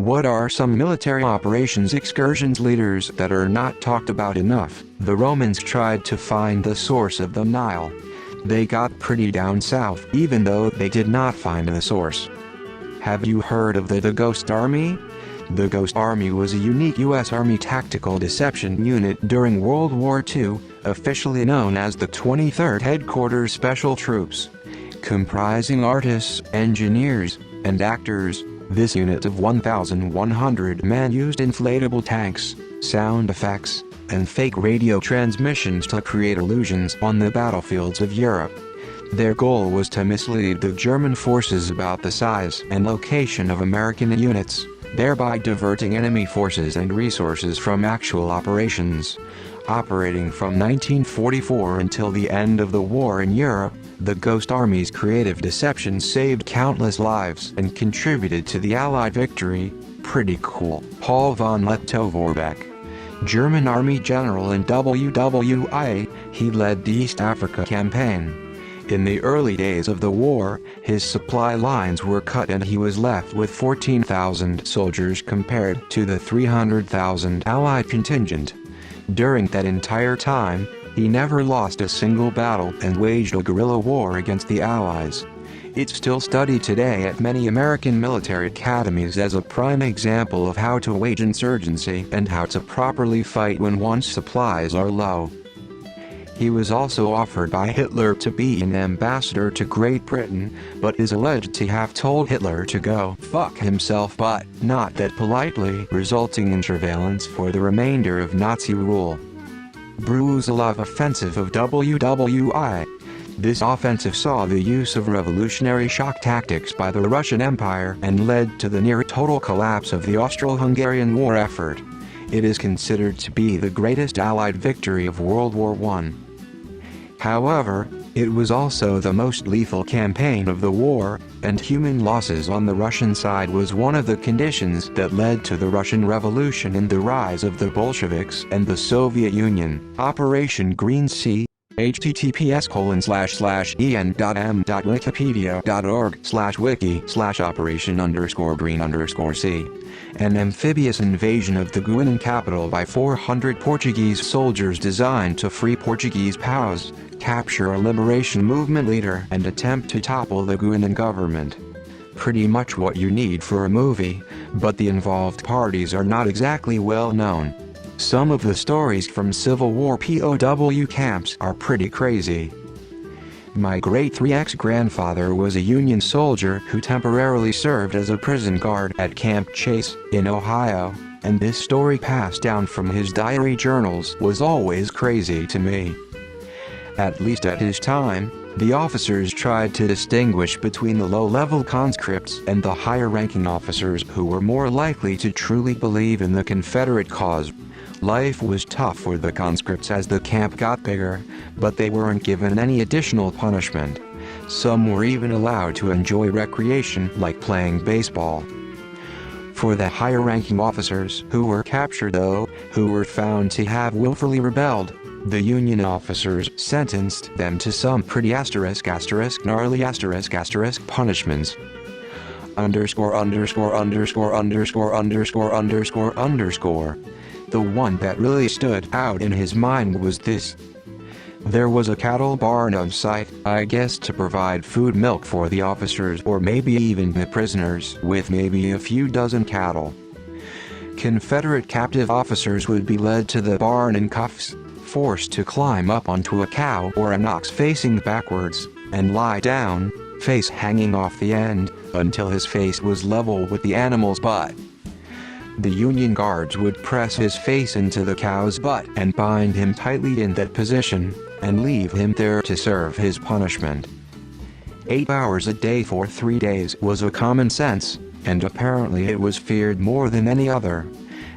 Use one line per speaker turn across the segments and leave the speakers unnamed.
What are some military operations excursions leaders that are not talked about enough? The Romans tried to find the source of the Nile. They got pretty down south, even though they did not find the source. Have you heard of the Ghost Army? The Ghost Army was a unique U.S. Army tactical deception unit during World War II, officially known as the 23rd Headquarters Special Troops. Comprising artists, engineers, and actors, this unit of 1,100 men used inflatable tanks, sound effects, and fake radio transmissions to create illusions on the battlefields of Europe. Their goal was to mislead the German forces about the size and location of American units, thereby diverting enemy forces and resources from actual operations. Operating from 1944 until the end of the war in Europe, the Ghost Army's creative deception saved countless lives and contributed to the Allied victory. Pretty cool. Paul von Lettow-Vorbeck, German Army General in WWIA, he led the East Africa campaign. In the early days of the war, his supply lines were cut and he was left with 14,000 soldiers compared to the 300,000 Allied contingent. During that entire time, he never lost a single battle and waged a guerrilla war against the Allies. It's still studied today at many American military academies as a prime example of how to wage insurgency and how to properly fight when one's supplies are low. He was also offered by Hitler to be an ambassador to Great Britain, but is alleged to have told Hitler to go fuck himself, but not that politely, resulting in surveillance for the remainder of Nazi rule. Brusilov Offensive of WWI. This offensive saw the use of revolutionary shock tactics by the Russian Empire and led to the near-total collapse of the Austro-Hungarian war effort. It is considered to be the greatest Allied victory of World War I. However, it was also the most lethal campaign of the war, and human losses on the Russian side was one of the conditions that led to the Russian Revolution and the rise of the Bolsheviks and the Soviet Union. Operation Green Sea, https://en.m.wikipedia.org/wiki/operation_green_sea. An amphibious invasion of the Guianan capital by 400 Portuguese soldiers designed to free Portuguese POWs, capture a liberation movement leader and attempt to topple the Guianan government. Pretty much what you need for a movie, but the involved parties are not exactly well known. Some of the stories from Civil War POW camps are pretty crazy. My great-3x-grandfather was a Union soldier who temporarily served as a prison guard at Camp Chase, in Ohio, and this story passed down from his diary journals was always crazy to me. At least at his time, the officers tried to distinguish between the low-level conscripts and the higher-ranking officers who were more likely to truly believe in the Confederate cause. Life was tough for the conscripts as the camp got bigger, but they weren't given any additional punishment. Some were even allowed to enjoy recreation like playing baseball. For the higher-ranking officers who were captured though, who were found to have willfully rebelled, the Union officers sentenced them to some pretty gnarly punishments. The one that really stood out in his mind was this. There was a cattle barn on site, I guess to provide food milk for the officers or maybe even the prisoners, with maybe a few dozen cattle. Confederate captive officers would be led to the barn in cuffs, forced to climb up onto a cow or an ox facing backwards, and lie down, face hanging off the end, until his face was level with the animal's butt. The Union guards would press his face into the cow's butt and bind him tightly in that position, and leave him there to serve his punishment. 8 hours a day for 3 days was a common sense, and apparently it was feared more than any other.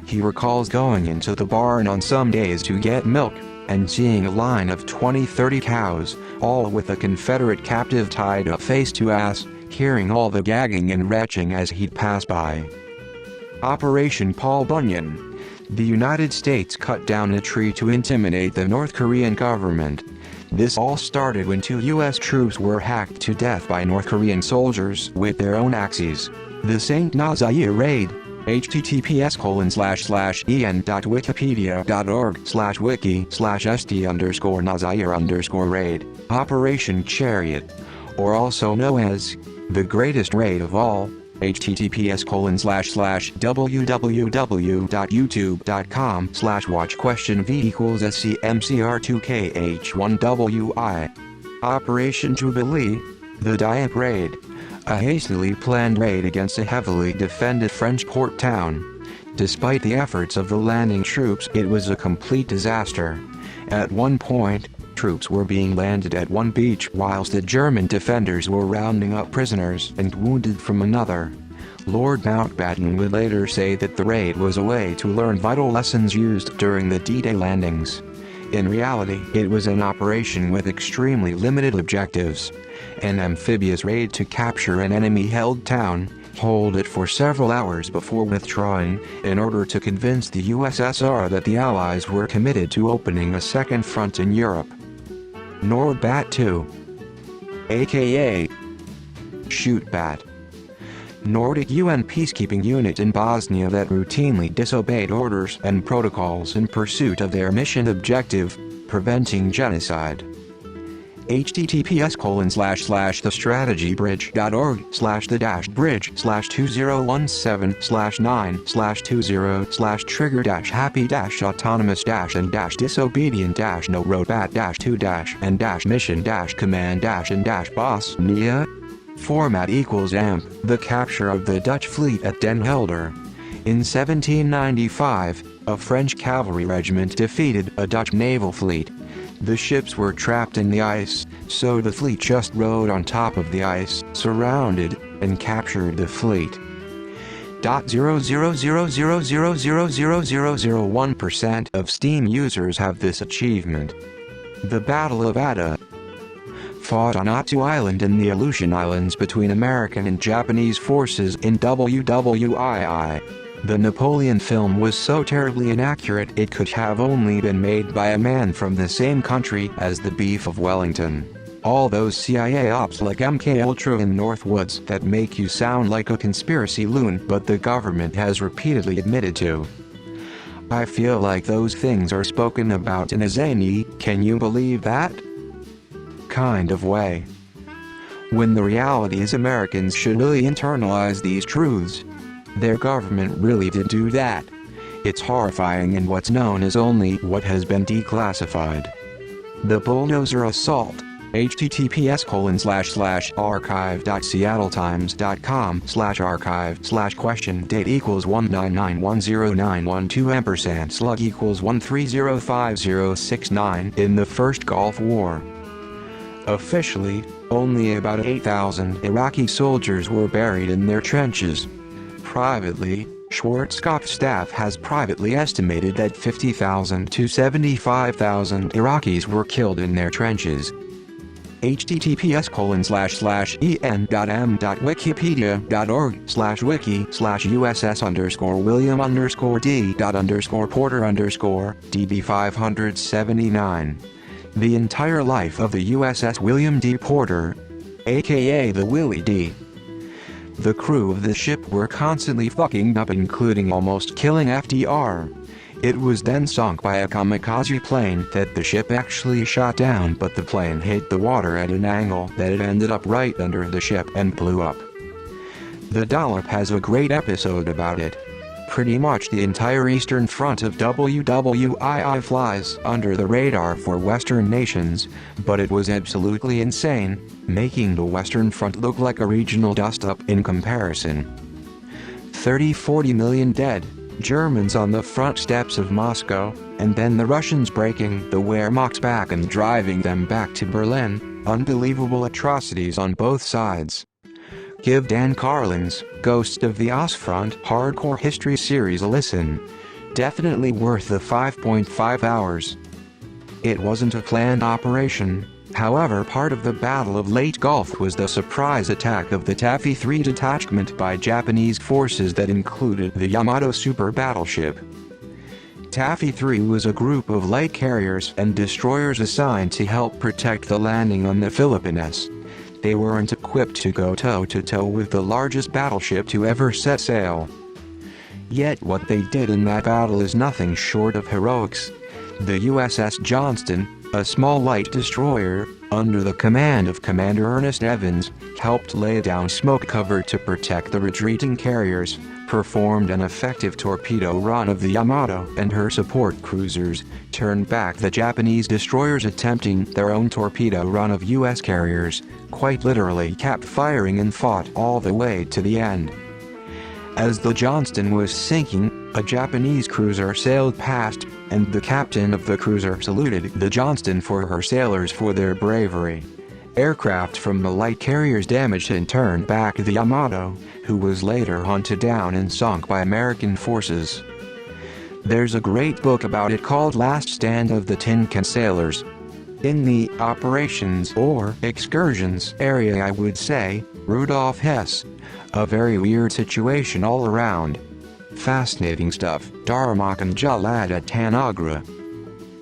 He recalls going into the barn on some days to get milk, and seeing a line of 20-30 cows, all with a Confederate captive tied up face to ass, hearing all the gagging and retching as he'd pass by. Operation Paul Bunyan. The United States cut down a tree to intimidate the North Korean government. This all started when 2 U.S. troops were hacked to death by North Korean soldiers with their own axes. The St. Nazaire raid, https://en.wikipedia.org/wiki/st_nazir_raid, Operation Chariot, or also known as the greatest raid of all, https://www.youtube.com/watch_v=scmcr2kh1wi. Operation Jubilee, the Diet Raid. A hastily planned raid against a heavily defended French port town. Despite the efforts of the landing troops, it was a complete disaster. At one point, troops were being landed at one beach whilst the German defenders were rounding up prisoners and wounded from another. Lord Mountbatten would later say that the raid was a way to learn vital lessons used during the D-Day landings. In reality, it was an operation with extremely limited objectives. An amphibious raid to capture an enemy-held town, hold it for several hours before withdrawing, in order to convince the USSR that the Allies were committed to opening a second front in Europe. Nordbat 2, aka Shootbat. Nordic UN peacekeeping unit in Bosnia that routinely disobeyed orders and protocols in pursuit of their mission objective, preventing genocide. https://the-bridge.org/the-bridge/2017/9/20/trigger-happy-autonomous-and-boss-nia. Format equals AMP, the capture of the Dutch fleet at Den Helder. In 1795, a French cavalry regiment defeated a Dutch naval fleet. The ships were trapped in the ice, so the fleet just rode on top of the ice, surrounded, and captured the fleet. 0.000000001% of Steam users have this achievement. The Battle of Ada, fought on Attu Island in the Aleutian Islands between American and Japanese forces in WWII. The Napoleon film was so terribly inaccurate it could have only been made by a man from the same country as the Beef of Wellington. All those CIA ops like MKUltra in Northwoods that make you sound like a conspiracy loon but the government has repeatedly admitted to. I feel like those things are spoken about in a zany, can you believe that? kind of way. When the reality is Americans should really internalize these truths. Their government really did do that. It's horrifying, and what's known as only what has been declassified. The bulldozer assault. https://archive.seattletimes.com/archive/question date equals 199109112 slug equals 1305069 in the First Gulf War. Officially, only about 8,000 Iraqi soldiers were buried in their trenches. Privately, Schwarzkopf's staff has privately estimated that 50,000 to 75,000 Iraqis were killed in their trenches. https://en.m.wikipedia.org/wiki/uss_william_d.porter_db579. The entire life of the USS William D. Porter, aka the Willie D. The crew of the ship were constantly fucking up, including almost killing FDR. It was then sunk by a kamikaze plane that the ship actually shot down, but the plane hit the water at an angle that it ended up right under the ship and blew up. The Dollop has a great episode about it. Pretty much the entire eastern front of WWII flies under the radar for Western nations, but it was absolutely insane, making the Western Front look like a regional dust-up in comparison. 30-40 million dead, Germans on the front steps of Moscow, and then the Russians breaking the Wehrmacht's back and driving them back to Berlin. Unbelievable atrocities on both sides. Give Dan Carlin's Ghost of the Ostfront Hardcore History series a listen. Definitely worth the 5.5 hours. It wasn't a planned operation. However, part of the Battle of Leyte Gulf was the surprise attack of the Taffy 3 detachment by Japanese forces that included the Yamato super battleship. Taffy 3 was a group of light carriers and destroyers assigned to help protect the landing on the Philippines. They weren't equipped to go toe-to-toe with the largest battleship to ever set sail. Yet what they did in that battle is nothing short of heroics. The USS Johnston, a small light destroyer, under the command of Commander Ernest Evans, helped lay down smoke cover to protect the retreating carriers, performed an effective torpedo run of the Yamato and her support cruisers, turned back the Japanese destroyers attempting their own torpedo run of US carriers, quite literally kept firing and fought all the way to the end. As the Johnston was sinking, a Japanese cruiser sailed past, and the captain of the cruiser saluted the Johnston for her sailors for their bravery. Aircraft from the light carriers damaged and turned back the Yamato, who was later hunted down and sunk by American forces. There's a great book about it called Last Stand of the Tin Can Sailors. In the operations or excursions area, I would say, Rudolf Hess. A very weird situation all around. Fascinating stuff. Dharmakant Jalad at Tanagra.